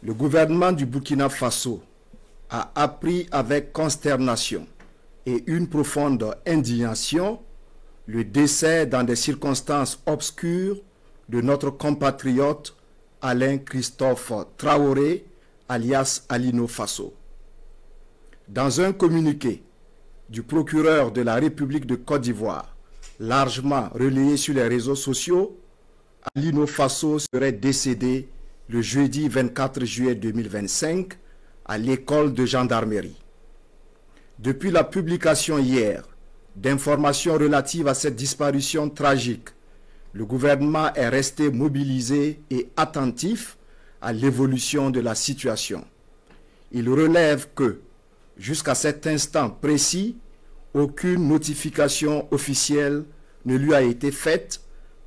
Le gouvernement du Burkina Faso a appris avec consternation et une profonde indignation le décès dans des circonstances obscures de notre compatriote Alain Christophe Traoré, alias Alino Faso. Dans un communiqué du procureur de la République de Côte d'Ivoire, largement relayé sur les réseaux sociaux, Alino Faso serait décédé le jeudi 24 juillet 2025 à l'école de gendarmerie. Depuis la publication hier d'informations relatives à cette disparition tragique, le gouvernement est resté mobilisé et attentif à l'évolution de la situation. Il relève que, jusqu'à cet instant précis, aucune notification officielle ne lui a été faite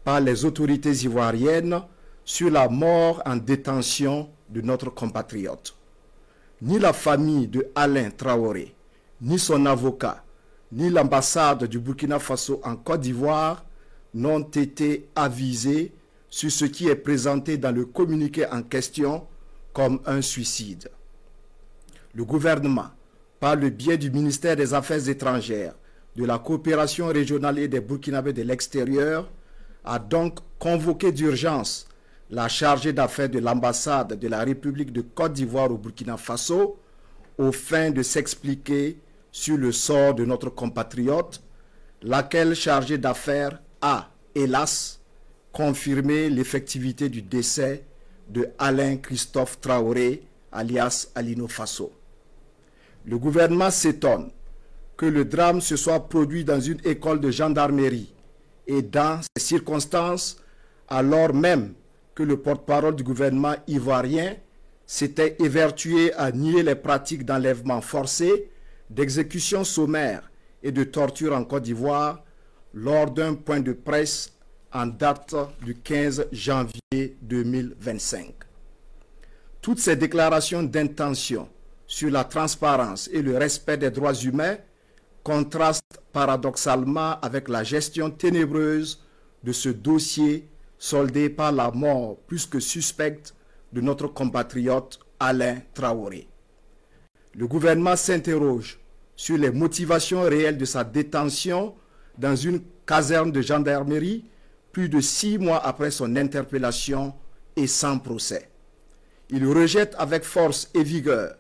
par les autorités ivoiriennes sur la mort en détention de notre compatriote. Ni la famille de Alain Traoré, ni son avocat, ni l'ambassade du Burkina Faso en Côte d'Ivoire n'ont été avisés sur ce qui est présenté dans le communiqué en question comme un suicide. Le gouvernement, par le biais du ministère des Affaires étrangères, de la coopération régionale et des Burkinabés de l'extérieur, a donc convoqué d'urgence la chargée d'affaires de l'ambassade de la République de Côte d'Ivoire au Burkina Faso aux fins de s'expliquer sur le sort de notre compatriote, laquelle chargée d'affaires a, hélas, confirmé l'effectivité du décès de Alain Christophe Traoré, alias Alino Faso. Le gouvernement s'étonne que le drame se soit produit dans une école de gendarmerie et dans ces circonstances, alors même que le porte-parole du gouvernement ivoirien s'était évertué à nier les pratiques d'enlèvement forcé, d'exécution sommaire et de torture en Côte d'Ivoire lors d'un point de presse en date du 15 janvier 2025. Toutes ces déclarations d'intention sur la transparence et le respect des droits humains contrastent paradoxalement avec la gestion ténébreuse de ce dossier soldé par la mort plus que suspecte de notre compatriote Alain Traoré. Le gouvernement s'interroge sur les motivations réelles de sa détention dans une caserne de gendarmerie plus de 6 mois après son interpellation et sans procès. Il rejette avec force et vigueur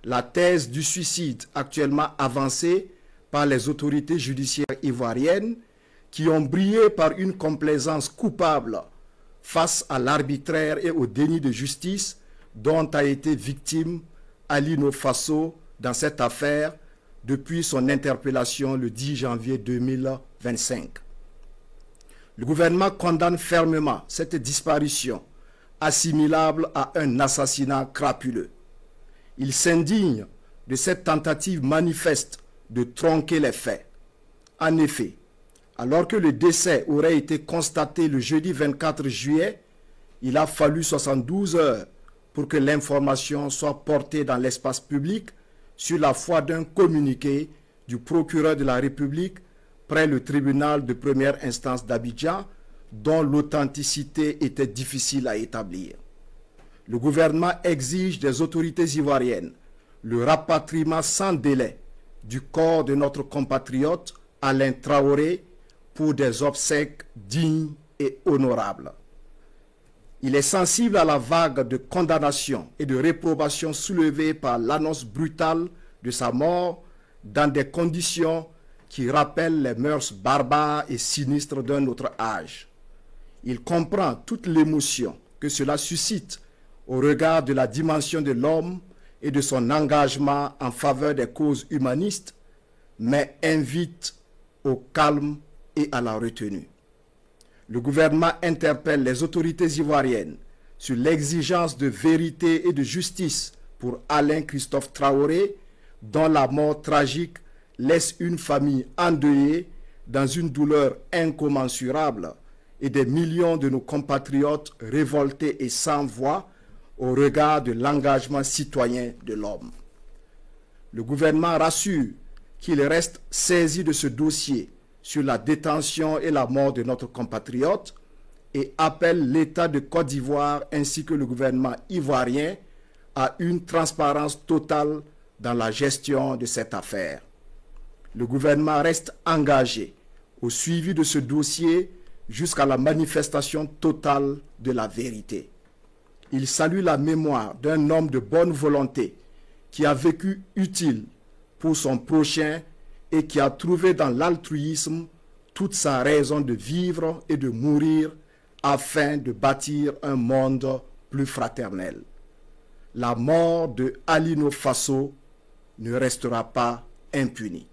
la thèse du suicide actuellement avancée par les autorités judiciaires ivoiriennes qui ont brillé par une complaisance coupable face à l'arbitraire et au déni de justice dont a été victime Alino Faso dans cette affaire depuis son interpellation le 10 janvier 2025. Le gouvernement condamne fermement cette disparition assimilable à un assassinat crapuleux. Il s'indigne de cette tentative manifeste de tronquer les faits. En effet, alors que le décès aurait été constaté le jeudi 24 juillet, il a fallu 72 heures pour que l'information soit portée dans l'espace public sur la foi d'un communiqué du procureur de la République près le tribunal de première instance d'Abidjan, dont l'authenticité était difficile à établir. Le gouvernement exige des autorités ivoiriennes le rapatriement sans délai du corps de notre compatriote Alain Traoré pour des obsèques dignes et honorables. Il est sensible à la vague de condamnation et de réprobation soulevée par l'annonce brutale de sa mort dans des conditions qui rappellent les mœurs barbares et sinistres d'un autre âge. Il comprend toute l'émotion que cela suscite au regard de la dimension de l'homme et de son engagement en faveur des causes humanistes, mais invite au calme et à la retenue. Le gouvernement interpelle les autorités ivoiriennes sur l'exigence de vérité et de justice pour Alain Christophe Traoré, dont la mort tragique laisse une famille endeuillée dans une douleur incommensurable et des millions de nos compatriotes révoltés et sans voix au regard de l'engagement citoyen de l'homme. Le gouvernement rassure qu'il reste saisi de ce dossier sur la détention et la mort de notre compatriote et appelle l'État de Côte d'Ivoire ainsi que le gouvernement ivoirien à une transparence totale dans la gestion de cette affaire. Le gouvernement reste engagé au suivi de ce dossier jusqu'à la manifestation totale de la vérité. Il salue la mémoire d'un homme de bonne volonté qui a vécu utile pour son prochain et qui a trouvé dans l'altruisme toute sa raison de vivre et de mourir afin de bâtir un monde plus fraternel. La mort de Alino Faso ne restera pas impunie.